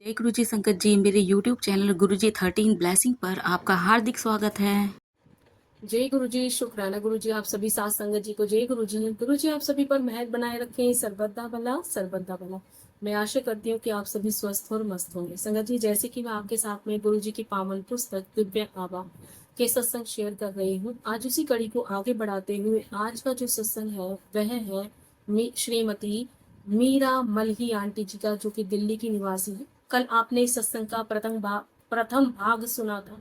जय गुरु जी संकट जी, मेरे यूट्यूब चैनल गुरु जी 13 ब्लेसिंग पर आपका हार्दिक स्वागत है। जय गुरु जी। शुक्राना गुरु जी, आप सभी साथ संगत जी को जय गुरु जी। गुरु जी आप सभी पर मेहर बनाए रखें, सर्वदा भला सर्वदा भला। मैं आशा करती हूँ कि आप सभी स्वस्थ और मस्त होंगे। संगत जी, जैसे कि मैं आपके साथ में गुरु जी की पावन पुस्तक दिव्य आभा के सत्संग शेयर कर रही हूँ, आज उसी कड़ी को आगे बढ़ाते हुए आज का जो सत्संग है वह है श्रीमती मीरा मल्ही आंटी जी का, जो कि दिल्ली की निवासी है। कल आपने इस सत्संग का प्रथम भाग सुना था,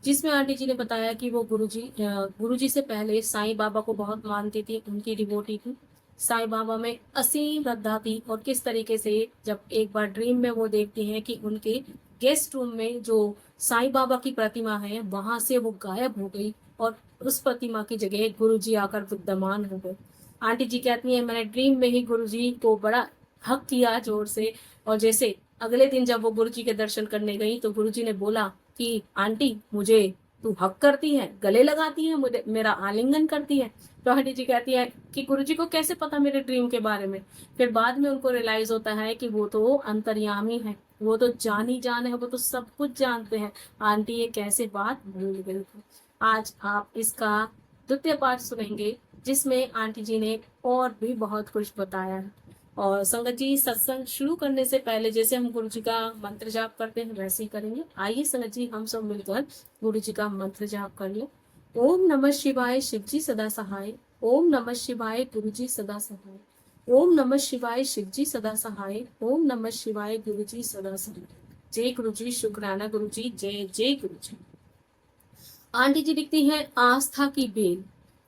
जिसमें आंटी जी ने बताया कि वो गुरुजी से पहले साईं बाबा को बहुत मानती थी, उनकी डिवोटी थी। साईं बाबा में असीम श्रद्धा थी और किस तरीके से जब एक बार ड्रीम में वो देखती हैं कि उनके गेस्ट रूम में जो साईं बाबा की प्रतिमा है वहां से वो गायब हो गई और उस प्रतिमा की जगह गुरुजी आकर विद्यमान हो गए। आंटी जी कहती हैं, मैंने ड्रीम में ही गुरुजी को बड़ा हक किया जोर से, और जैसे अगले दिन जब वो गुरुजी के दर्शन करने गई तो गुरुजी ने बोला कि आंटी, मुझे तू हक करती है, गले लगाती है, मुझे मेरा आलिंगन करती है। तो आंटी जी कहती है कि गुरुजी को कैसे पता मेरे ड्रीम के बारे में। फिर बाद में उनको रियलाइज होता है कि वो तो अंतर्यामी है, वो तो जान ही जान है, वो तो सब कुछ जानते हैं। आंटी ये कैसे बात भूल गई थी। आज आप इसका द्वितीय पाठ सुनेंगे, जिसमें आंटी जी ने और भी बहुत कुछ बताया है। और संगत जी, सत्संग शुरू करने से पहले जैसे हम गुरु जी का मंत्र जाप करते हैं वैसे ही करेंगे। आइए संगत जी, हम सब मिलकर गुरु जी का मंत्र जाप कर ले। ओम नमः शिवाय, शिव जी सदा सहाय। ओम नमः शिवाय, गुरु जी सदा सहाय। ओम नमः शिवाय, शिव जी सदा सहाय। ओम नमः शिवाय, गुरु जी सदा सहाय। जय गुरु जी। शुक्राना गुरु जी। जय जय गुरु जी। आंटी जी लिखती हैं, आस्था की बेल।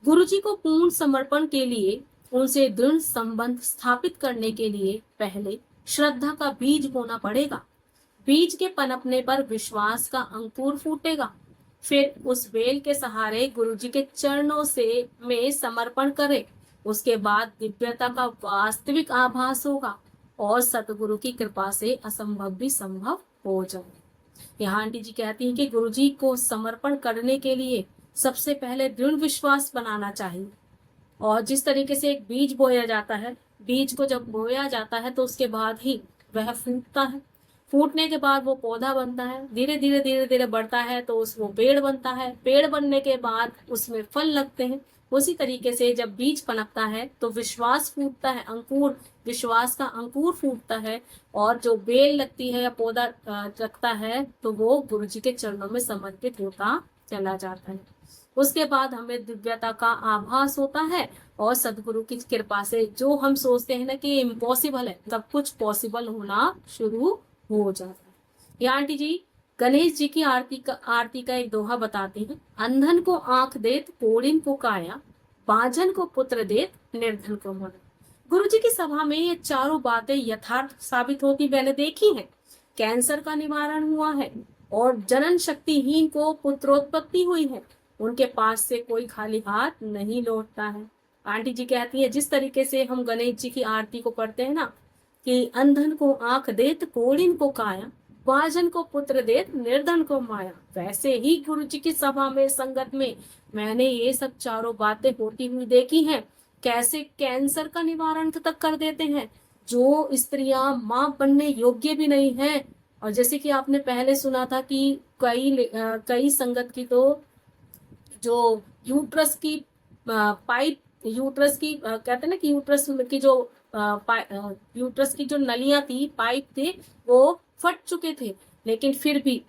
गुरु जी को पूर्ण समर्पण के लिए, उनसे दृढ़ संबंध स्थापित करने के लिए पहले श्रद्धा का बीज बोना पड़ेगा। बीज के पनपने पर विश्वास का अंकुर फूटेगा। फिर उस बेल के सहारे गुरु जी के चरणों से में समर्पण करें। उसके बाद दिव्यता का वास्तविक आभास होगा और सतगुरु की कृपा से असंभव भी संभव हो जाए। यहाँ आंटी जी कहती हैं कि गुरु जी को समर्पण करने के लिए सबसे पहले दृढ़ विश्वास बनाना चाहिए। और जिस तरीके से एक बीज बोया जाता है, बीज को जब बोया जाता है तो उसके बाद ही वह फूटता है। फूटने के बाद वो पौधा बनता है, धीरे धीरे बढ़ता है तो उस वो पेड़ बनता है। पेड़ बनने के बाद उसमें फल लगते हैं। उसी तरीके से जब बीज पनपता है तो विश्वास फूटता है, अंकुर, विश्वास का अंकुर फूटता है। और जो बेल लगती है या पौधा लगता है तो वो गुरु जी के चरणों में समर्पित होता चला जाता है। उसके बाद हमें दिव्यता का आभास होता है और सदगुरु की कृपा से जो हम सोचते हैं ना कि इम्पॉसिबल है, सब कुछ पॉसिबल होना शुरू हो जाता है। ये आंटी जी गणेश जी की आरती का एक दोहा बताते हैं। अंधन को आंख देत, कोढ़िन को काया, बांझन को पुत्र देत, निर्धन को मन। गुरु जी की सभा में ये चारों बातें यथार्थ साबित होती मैंने देखी है। कैंसर का निवारण हुआ है और जनन शक्तिहीन को पुत्रोत्पत्ति हुई है। उनके पास से कोई खाली हाथ नहीं लौटता है। आंटी जी कहती है, जिस तरीके से हम गणेश जी की आरती को पढ़ते हैं ना कि अंधन को आंख देत, कोढ़िन को काया, बांझन को पुत्र देत, निर्धन को माया, वैसे ही गुरु जी की सभा में, संगत में मैंने ये सब चारों बातें होती हुई देखी हैं। कैसे कैंसर का निवारण तक कर देते हैं, जो स्त्रियां मां बनने योग्य भी नहीं है। और जैसे कि आपने पहले सुना था कि कई संगत की तो जो यूट्रस की पाइप, यूट्रस की कहते हैं ना कि यूट्रस की जो यूट्रस की जो नलियां थी, पाइप थे, वो फट चुके थे, लेकिन फिर भी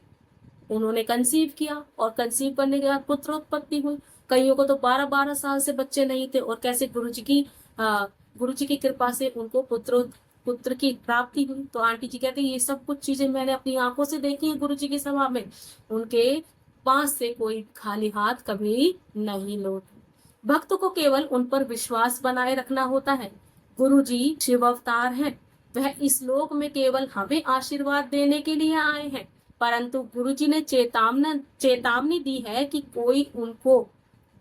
उन्होंने कंसीव किया और कंसीव करने के बाद पुत्रोत्पत्ति हुई। कईयों को तो 12-12 साल से बच्चे नहीं थे और कैसे गुरु जी की कृपा से उनको पुत्र की प्राप्ति हुई। तो आंटी जी कहते हैं, ये सब कुछ चीजें मैंने अपनी आंखों से देखी है गुरु जी की सभा में। उनके पास से कोई खाली हाथ कभी नहीं लौटे। भक्त को केवल उन पर विश्वास बनाए रखना होता है। गुरु जी शिव अवतार हैं। वह इस लोक में केवल हमें आशीर्वाद देने के लिए आए हैं, परंतु गुरु जी ने चेतावनी दी है कि कोई उनको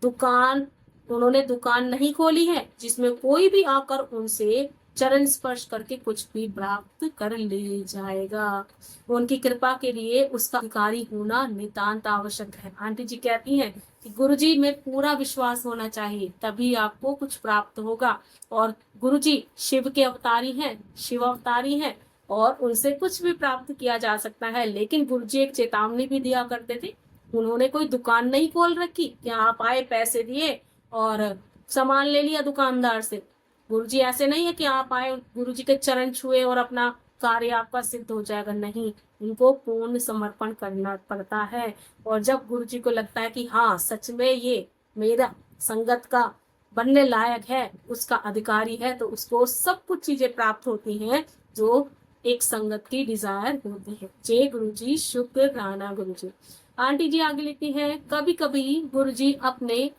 दुकान उन्होंने दुकान नहीं खोली है जिसमें कोई भी आकर उनसे चरण स्पर्श करके कुछ भी प्राप्त कर ले जाएगा। उनकी कृपा के लिए उसका अधिकारी होना नितांत आवश्यक है। आंटी जी कहती हैं कि गुरु जी में पूरा विश्वास होना चाहिए, तभी आपको कुछ प्राप्त होगा। और गुरु जी शिव के अवतारी हैं, शिव अवतारी हैं, और उनसे कुछ भी प्राप्त किया जा सकता है। लेकिन गुरुजी एक चेतावनी भी दिया करते थे। उन्होंने कोई दुकान नहीं खोल रखी कि आप आए, पैसे दिए और सामान ले लिया दुकानदार से। गुरुजी ऐसे नहीं है कि आप आए, गुरुजी के चरण छुए और अपना कार्य आपका सिद्ध हो जाएगा। नहीं, उनको पूर्ण समर्पण करना पड़ता है। और जब गुरुजी को लगता है कि हाँ सच में ये मेरा संगत का बनने लायक है, उसका अधिकारी है, तो उसको सब कुछ चीजें प्राप्त होती हैं जो एक संगत की डिजायर होती है। जय गुरुजी, शुक्राना गुरुजी। आंटी जी आगे लिखती है, कभी कभी गुरुजी अपने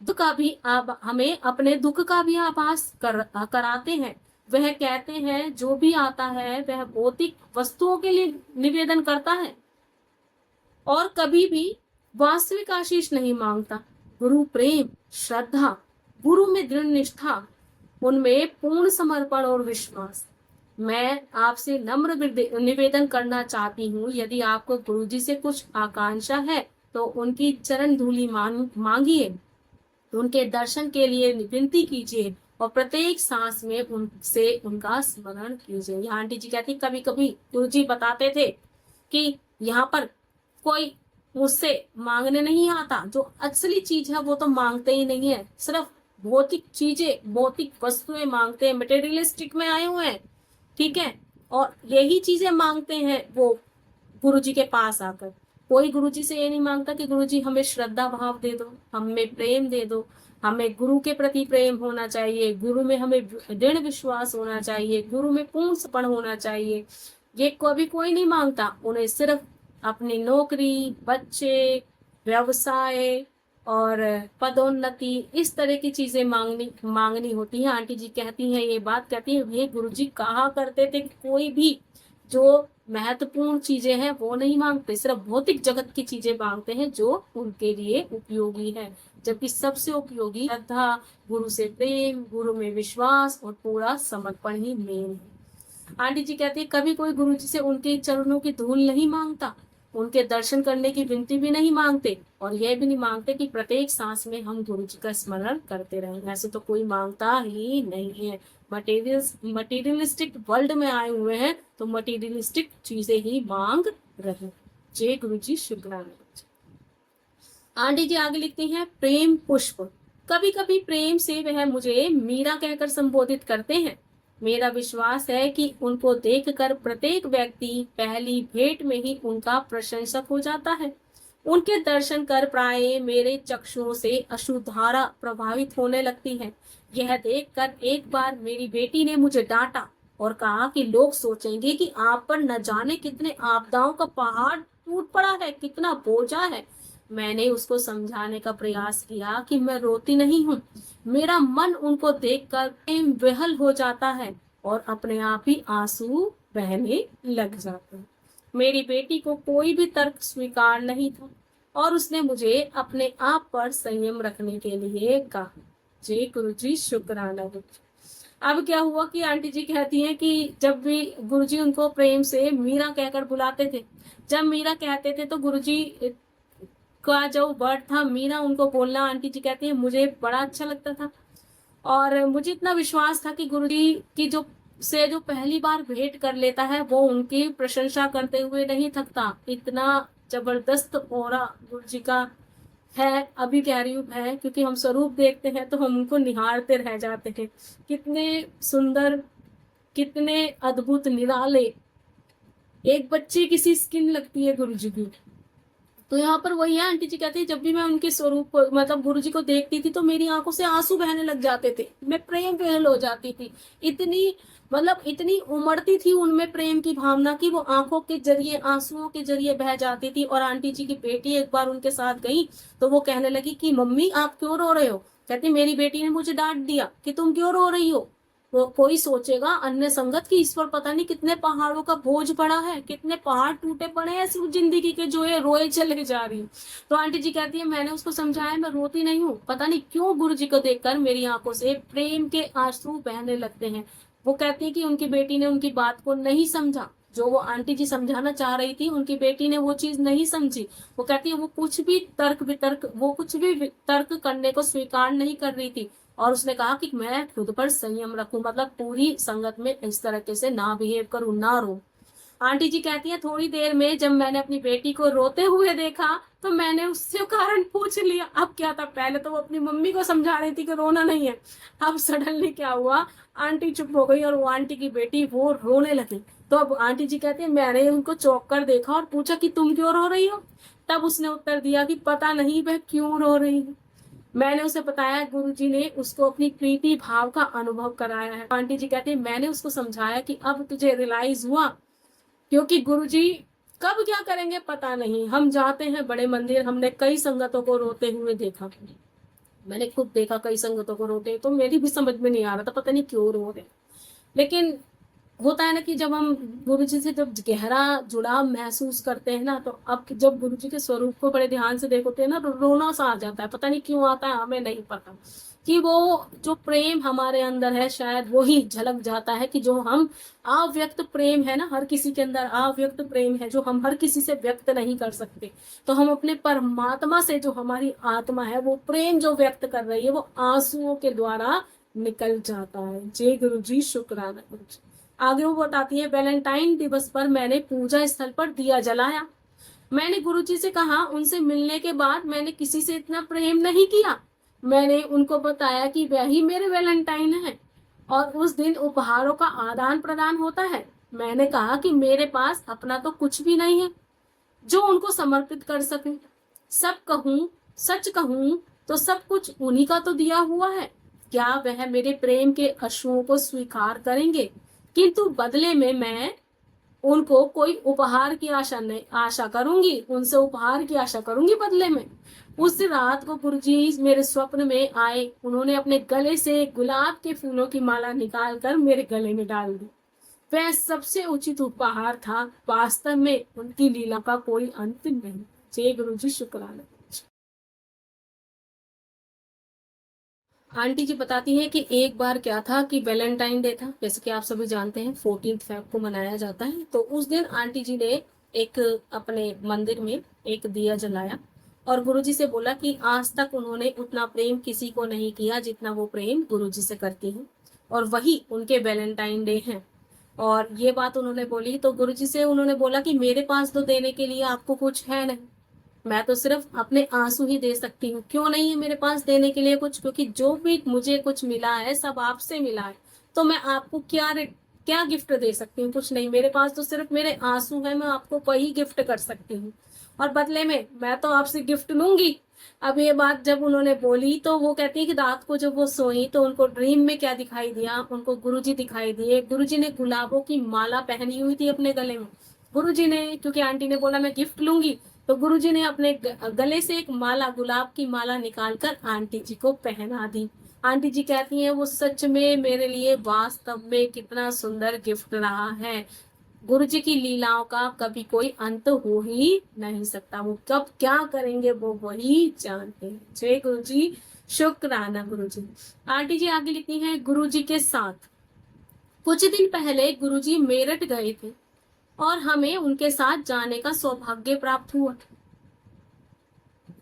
दुख का भी हमें अपने दुख का भी आभास कराते हैं। वह कहते हैं जो भी आता है वह भौतिक वस्तुओं के लिए निवेदन करता है और कभी भी वास्तविक आशीष नहीं मांगता। गुरु प्रेम, श्रद्धा, गुरु में दृढ़ निष्ठा, उनमें पूर्ण समर्पण और विश्वास। मैं आपसे नम्र निवेदन करना चाहती हूँ, यदि आपको गुरुजी से कुछ आकांक्षा है तो उनकी चरण धूलि मांगिए, उनके दर्शन के लिए विनती कीजिए और प्रत्येक सांस में उनसे उनका स्मरण कीजिए। यहाँ आंटी जी कहती कभी कभी गुरुजी बताते थे कि यहाँ पर कोई मुझसे मांगने नहीं आता, जो असली चीज है वो तो मांगते ही नहीं है, सिर्फ भौतिक चीजें, भौतिक वस्तुएं मांगते हैं, मटेरियलिस्टिक में आए हुए हैं, ठीक है, और यही चीजें मांगते हैं वो गुरुजी के पास आकर। कोई गुरुजी से ये नहीं मांगता कि गुरुजी हमें श्रद्धा भाव दे दो, हमें प्रेम दे दो। हमें गुरु के प्रति प्रेम होना चाहिए, गुरु में हमें दृढ़ विश्वास होना चाहिए, गुरु में पूर्ण समर्पण होना चाहिए। ये कभी कोई नहीं मांगता। उन्हें सिर्फ अपनी नौकरी, बच्चे, व्यवसाय और पदोन्नति, इस तरह की चीजें मांगनी होती है। आंटी जी कहती हैं, ये बात कहती है, ये गुरुजी कहा करते थे कि कोई भी जो महत्वपूर्ण चीजें हैं वो नहीं मांगते, सिर्फ भौतिक जगत की चीजें मांगते हैं जो उनके लिए उपयोगी है। जबकि सबसे उपयोगी श्रद्धा, गुरु से प्रेम, गुरु में विश्वास और पूरा समर्पण ही मेन है। आंटी जी कहती है कभी कोई गुरु जी से उनके चरणों की धूल नहीं मांगता, उनके दर्शन करने की विनती भी नहीं मांगते और यह भी नहीं मांगते कि प्रत्येक सांस में हम गुरु जी का स्मरण करते रहें। ऐसे तो कोई मांगता ही नहीं है। मटेरियलिस्टिक वर्ल्ड में आए हुए हैं तो मटेरियलिस्टिक चीजें ही मांग रहे। जय गुरु जी, शुक्राना। आंटी जी आगे लिखती हैं, प्रेम पुष्प। कभी कभी प्रेम से वह मुझे मीरा कहकर संबोधित करते हैं। मेरा विश्वास है कि उनको देखकर प्रत्येक व्यक्ति पहली भेंट में ही उनका प्रशंसक हो जाता है। उनके दर्शन कर प्राय मेरे चक्षुओं से अश्रुधारा प्रभावित होने लगती है। यह देखकर एक बार मेरी बेटी ने मुझे डांटा और कहा कि लोग सोचेंगे कि आप पर न जाने कितने आपदाओं का पहाड़ टूट पड़ा है, कितना बोझा है। मैंने उसको समझाने का प्रयास किया कि मैं रोती नहीं हूँ, मेरा मन उनको देखकर प्रेम विह्वल हो जाता है और अपने आप ही आंसू बहने लग जाते हैं। मेरी बेटी को कोई भी तर्क स्वीकार नहीं था और उसने मुझे अपने आप पर संयम रखने के लिए कहा। जय गुरु जी, शुक्राना गुरु जी। अब क्या हुआ कि आंटी जी कहती हैं कि जब भी गुरुजी उनको प्रेम से मीरा कहकर बुलाते थे, जब मीरा कहते थे तो गुरुजी का जो वर्ड था मीरा, उनको बोलना, आंटी जी कहती है मुझे बड़ा अच्छा लगता था और मुझे इतना विश्वास था कि गुरुजी की जो पहली बार भेंट कर लेता है वो उनकी प्रशंसा करते हुए नहीं थकता। इतना जबरदस्त ऑरा गुरुजी का है, अभी कह रही हूँ है, क्योंकि हम स्वरूप देखते हैं तो हम उनको निहारते रह जाते हैं। कितने सुंदर, कितने अद्भुत, निराले, एक बच्चे की सी स्किन लगती है गुरुजी की। तो यहाँ पर वही है, आंटी जी कहती है जब भी मैं उनके स्वरूप को, मतलब गुरुजी को देखती थी तो मेरी आंखों से आंसू बहने लग जाते थे, मैं प्रेम विह्वल हो जाती थी। इतनी इतनी उमड़ती थी उनमें प्रेम की भावना की वो आंखों के जरिए, आंसुओं के जरिए बह जाती थी। और आंटी जी की बेटी एक बार उनके साथ गई तो वो कहने लगी कि मम्मी आप क्यों रो रहे हो। कहती मेरी बेटी ने मुझे डांट दिया कि तुम क्यों रो रही हो। वो कोई सोचेगा अन्य संगत की इस पर पता नहीं कितने पहाड़ों का बोझ पड़ा है, कितने पहाड़ टूटे पड़े हैं सिर्फ जिंदगी के, जो ये रोए चले जा रही। तो आंटी जी कहती है मैंने उसको समझाया, मैं रोती नहीं हूँ, पता नहीं क्यों गुरु जी को देखकर मेरी आंखों से प्रेम के आंसू बहने लगते हैं। वो कहती है कि उनकी बेटी ने उनकी बात को नहीं समझा, जो वो आंटी जी समझाना चाह रही थी उनकी बेटी ने वो चीज नहीं समझी। वो कहती है वो कुछ भी तर्क वितर्क, वो कुछ भी तर्क करने को स्वीकार नहीं कर रही थी। और उसने कहा कि मैं खुद पर संयम रखूं, मतलब पूरी संगत में इस तरीके से ना बिहेव करूं, ना रो। आंटी जी कहती है थोड़ी देर में जब मैंने अपनी बेटी को रोते हुए देखा तो मैंने उससे कारण पूछ लिया। अब क्या था, पहले तो वो अपनी मम्मी को समझा रही थी कि रोना नहीं है, अब सडनली क्या हुआ, आंटी चुप हो गई और वो आंटी की बेटी वो रोने लगी। तो अब आंटी जी कहती है मैंने उनको चौंक कर देखा और पूछा कि तुम क्यों रो रही हो। तब उसने उत्तर दिया कि पता नहीं वह क्यों रो रही है। मैंने उसे बताया, गुरुजी ने उसको अपनी प्रीति भाव का अनुभव कराया है। आंटी जी कहती है मैंने उसको समझाया कि अब तुझे रियलाइज हुआ, क्योंकि गुरुजी कब क्या करेंगे पता नहीं। हम जाते हैं बड़े मंदिर, हमने कई संगतों को रोते हुए देखा, मैंने खुद देखा कई संगतों को रोते, तो मेरी भी समझ में नहीं आ रहा था पता नहीं क्यों रो रहे। लेकिन होता है ना कि जब हम गुरु जी से जब गहरा जुड़ाव महसूस करते हैं ना, तो अब जब गुरु जी के स्वरूप को बड़े ध्यान से देखते हैं ना, तो रोना सा आ जाता है। पता नहीं क्यों आता है, हमें नहीं पता, कि वो जो प्रेम हमारे अंदर है शायद वो ही झलक जाता है, कि जो हम अव्यक्त प्रेम है ना, हर किसी के अंदर अव्यक्त प्रेम है जो हम हर किसी से व्यक्त नहीं कर सकते, तो हम अपने परमात्मा से जो हमारी आत्मा है वो प्रेम जो व्यक्त कर रही है वो आंसुओं के द्वारा निकल जाता है। जय गुरु जी, शुक्राना गुरु जी। आगे वो बताती है वैलेंटाइन दिवस पर मैंने पूजा स्थल पर दिया जलाया। मैंने गुरुजी से कहा उनसे मिलने के बाद मैंने किसी से इतना प्रेम नहीं किया। मैंने उनको बताया कि वही मेरे वैलेंटाइन है और उस दिन उपहारों का आदान प्रदान होता है। मैंने कहा कि मेरे पास अपना तो कुछ भी नहीं है जो उनको समर्पित कर सकूं। सच कहूं तो सब कुछ उन्हीं का तो दिया हुआ है। क्या वह मेरे प्रेम के अश्रुओं को स्वीकार करेंगे? किंतु बदले में मैं उनको कोई उपहार की आशा करूंगी, उनसे उपहार की आशा करूंगी बदले में। उस रात को गुरुजी मेरे स्वप्न में आए, उन्होंने अपने गले से गुलाब के फूलों की माला निकालकर मेरे गले में डाल दी। वह सबसे उचित उपहार था। वास्तव में उनकी लीला का कोई अंत नहीं। जय गुरु जी, शुक्राना। आंटी जी बताती हैं कि एक बार क्या था कि वैलेंटाइन डे था, जैसे कि आप सभी जानते हैं 14 फेब को मनाया जाता है। तो उस दिन आंटी जी ने एक अपने मंदिर में एक दिया जलाया और गुरुजी से बोला कि आज तक उन्होंने उतना प्रेम किसी को नहीं किया जितना वो प्रेम गुरुजी से करती हैं, और वही उनके वैलेंटाइन डे हैं। और ये बात उन्होंने बोली तो गुरुजी से उन्होंने बोला कि मेरे पास तो देने के लिए आपको कुछ है नहीं, मैं तो सिर्फ अपने आंसू ही दे सकती हूँ। क्यों नहीं है मेरे पास देने के लिए कुछ? क्योंकि जो भी मुझे कुछ मिला है सब आपसे मिला है, तो मैं आपको क्या गिफ्ट दे सकती हूँ? कुछ नहीं, मेरे पास तो सिर्फ मेरे आंसू है, मैं आपको वही गिफ्ट कर सकती हूँ और बदले में मैं तो आपसे गिफ्ट लूंगी। अब ये बात जब उन्होंने बोली तो वो कहती है कि रात को जब वो सोई तो उनको ड्रीम में क्या दिखाई दिया, उनको गुरुजी दिखाई दिए। गुरुजी ने गुलाबों की माला पहनी हुई थी अपने गले में। गुरुजी ने, क्योंकि आंटी ने बोला मैं गिफ्ट लूंगी, तो गुरुजी ने अपने गले से एक माला, गुलाब की माला निकालकर आंटी जी को पहना दी। आंटी जी कहती हैं वो सच में मेरे लिए वास्तव में कितना सुंदर गिफ्ट रहा है। गुरु जी की लीलाओं का कभी कोई अंत हो ही नहीं सकता, वो कब क्या करेंगे वो वही जानते हैं। जय गुरु जी, शुक्राना गुरु जी। आंटी जी आगे लिखती हैं गुरु जी के साथ कुछ दिन पहले गुरु जी मेरठ गए थे और हमें उनके साथ जाने का सौभाग्य प्राप्त हुआ।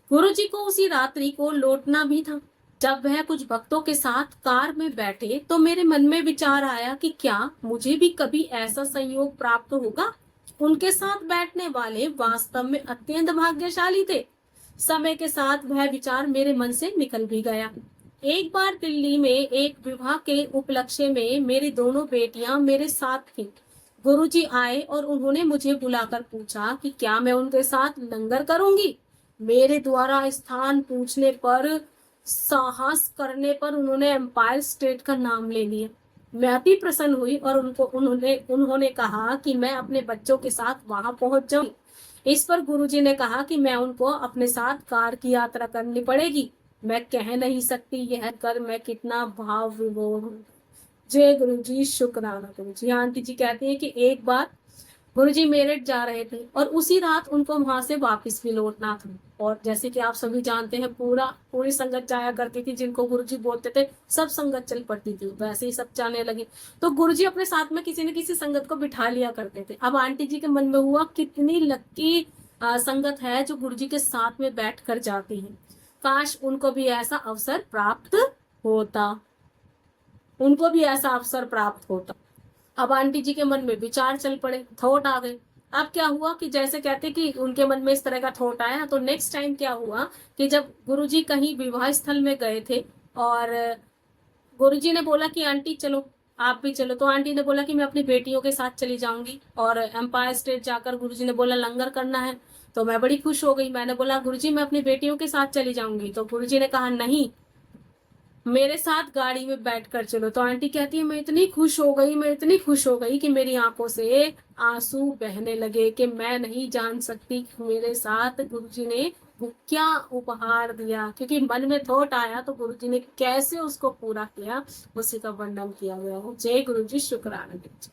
गुरु जी को उसी रात्रि को लौटना भी था। जब वह कुछ भक्तों के साथ कार में बैठे तो मेरे मन में विचार आया कि क्या मुझे भी कभी ऐसा संयोग प्राप्त होगा। उनके साथ बैठने वाले वास्तव में अत्यंत भाग्यशाली थे। समय के साथ वह विचार मेरे मन से निकल भी गया। एक बार दिल्ली में एक विवाह के उपलक्ष्य में मेरी दोनों बेटियां मेरे साथ थीं। गुरुजी आए और उन्होंने मुझे बुलाकर पूछा कि क्या मैं उनके साथ लंगर करूंगी। मेरे द्वारा स्थान पूछने पर, साहस करने पर उन्होंने एम्पायर स्टेट का नाम ले लिया। मैं अति प्रसन्न हुई और उन्होंने कहा कि मैं अपने बच्चों के साथ वहां पहुंच जाऊं। इस पर गुरुजी ने कहा कि मैं उनको अपने साथ कार की यात्रा करनी पड़ेगी। मैं कह नहीं सकती यह कर मैं कितना भाव विभोर हूँ। जय गुरु जी, शुक्राना गुरु जी। आंटी जी कहती है कि एक बार गुरुजी मेरठ जा रहे थे और उसी रात उनको वहां से वापस भी लौटना था। और जैसे कि आप सभी जानते हैं पूरी संगत जाया करती थी, जिनको गुरुजी बोलते थे सब संगत चल पड़ती थी, वैसे ही सब जाने लगे। तो गुरुजी अपने साथ में किसी न किसी संगत को बिठा लिया करते थे। अब आंटी जी के मन में हुआ कितनी लक्की संगत है जो गुरुजी के साथ में बैठ कर जाती है, काश उनको भी ऐसा अवसर प्राप्त होता, उनको भी ऐसा अवसर प्राप्त होता। अब आंटी जी के मन में विचार चल पड़े, थॉट आ गए। अब क्या हुआ कि जैसे कहते कि उनके मन में इस तरह का थॉट आया, तो नेक्स्ट टाइम क्या हुआ कि जब गुरुजी कहीं विवाह स्थल में गए थे और गुरुजी ने बोला कि आंटी चलो, आप भी चलो। तो आंटी ने बोला कि मैं अपनी बेटियों के साथ चली जाऊंगी। और एम्पायर स्टेट जाकर गुरुजी ने बोला लंगर करना है। तो मैं बड़ी खुश हो गई, मैंने बोला गुरुजी मैं अपनी बेटियों के साथ चली जाऊंगी। तो गुरुजी ने कहा नहीं, मेरे साथ गाड़ी में बैठ कर चलो। तो आंटी कहती है मैं इतनी खुश हो गई, मैं इतनी खुश हो गई कि मेरी आंखों से आंसू बहने लगे कि मैं नहीं जान सकती कि मेरे साथ गुरुजी ने वो क्या उपहार दिया। क्योंकि मन में थॉट आया तो गुरुजी ने कैसे उसको पूरा किया, उसी का वर्णन किया गया है। जय गुरु जी, शुक्राना गुरुजी।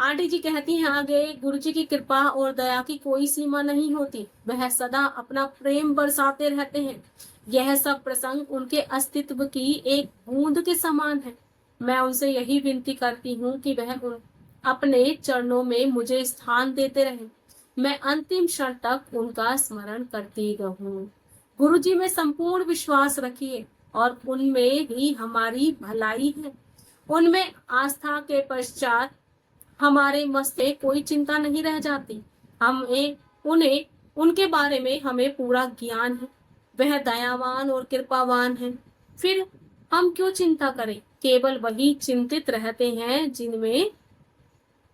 आंटी जी कहती हैं आगे, गुरुजी की कृपा और दया की कोई सीमा नहीं होती, वह सदा अपना प्रेम बरसाते रहते हैं। यह सब प्रसंग उनके अस्तित्व की एक बूंद के समान है। मैं उनसे यही विनती करती हूँ कि वह अपने चरणों में मुझे स्थान देते रहें, मैं अंतिम क्षण तक उनका स्मरण करती रहूं। गुरु जी में संपूर्ण विश्वास रखिए और उनमें ही हमारी भलाई है। उनमें आस्था के पश्चात हमारे मस्तिष्क में कोई चिंता नहीं रह जाती। हमें उन्हें उनके बारे में हमें पूरा ज्ञान है। वह दयावान और कृपावान है। फिर हम क्यों चिंता करें? केवल वही चिंतित रहते हैं जिनमें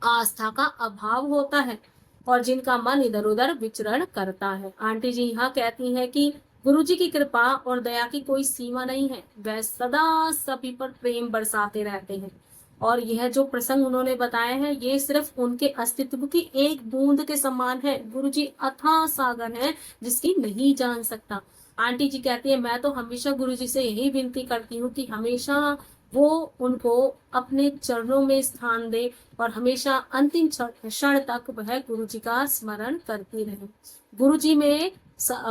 आस्था का अभाव होता है और जिनका मन इधर उधर विचरण करता है। आंटी जी यहाँ कहती हैं कि गुरु जी की कृपा और दया की कोई सीमा नहीं है, वह सदा सभी पर प्रेम बरसाते रहते हैं। और यह जो प्रसंग उन्होंने बताया है ये सिर्फ उनके अस्तित्व की एक बूंद के समान है। गुरु जी अथाह सागर है जिसकी नहीं जान सकता। आंटी जी कहती है मैं तो हमेशा गुरु जी से यही विनती करती हूँ कि हमेशा वो उनको अपने चरणों में स्थान दे और हमेशा अंतिम क्षण तक वह गुरु जी का स्मरण करती रहे। गुरु जी में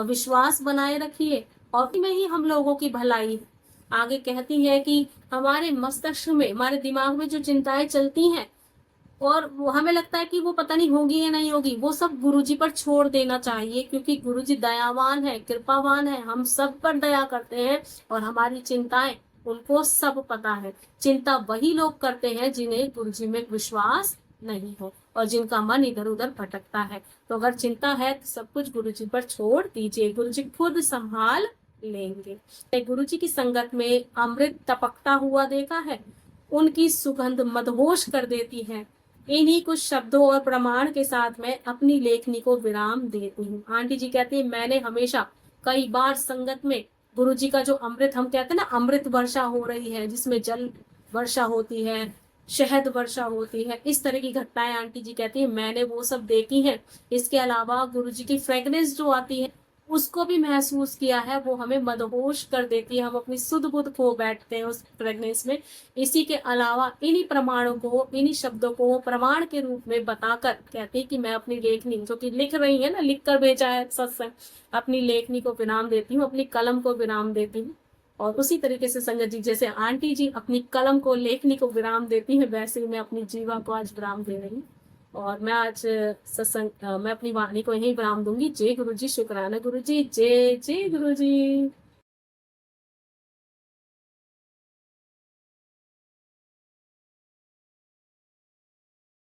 विश्वास बनाए रखिए और में ही हम लोगों की भलाई है। आगे कहती है कि हमारे मस्तिष्क में, हमारे दिमाग में जो चिंताएं चलती हैं और वो हमें लगता है कि वो पता नहीं होगी या नहीं होगी, वो सब गुरुजी पर छोड़ देना चाहिए। क्योंकि गुरुजी दयावान है, कृपावान है, हम सब पर दया करते हैं और हमारी चिंताएं उनको सब पता है। चिंता वही लोग करते हैं जिन्हें गुरुजी में विश्वास नहीं हो और जिनका मन इधर उधर भटकता है। तो अगर चिंता है तो सब कुछ गुरुजी पर छोड़ दीजिए, गुरुजी खुद संभाल लेंगे। गुरुजी की संगत में अमृत टपकता हुआ देखा है, उनकी सुगंध मदहोश कर देती है। इन्हीं कुछ शब्दों और प्रमाण के साथ मैं अपनी लेखनी को विराम देती हूँ। आंटी जी कहती है मैंने हमेशा कई बार संगत में गुरुजी का जो अमृत, हम कहते हैं ना अमृत वर्षा हो रही है जिसमें जल वर्षा होती है, शहद वर्षा होती है, इस तरह की घटनाएं आंटी जी कहती है मैंने वो सब देखी हैं। इसके अलावा गुरुजी की फ्रेग्रेंस जो आती है उसको भी महसूस किया है, वो हमें मदहोश कर देती है, हम अपनी सुध बुध खो बैठते हैं उस फ्रेग्रेंस में। इसी के अलावा इन्हीं प्रमाणों को, इन्हीं शब्दों को प्रमाण के रूप में बताकर कहती है कि मैं अपनी लेखनी जो कि लिख रही है ना, लिख कर भेजा है सत्संग, अपनी लेखनी को विराम देती हूँ, अपनी कलम को विराम देती हूँ। और उसी तरीके से संगत जी जैसे आंटी जी अपनी कलम को, लेखनी को विराम देती है, वैसे ही मैं अपनी जीवा को आज विराम दे रही हूँ। और मैं आज सत्संग मैं अपनी वाणी को यही विराम दूंगी। जय गुरु जी, शुक्राना गुरु जी, जय जय गुरु जी।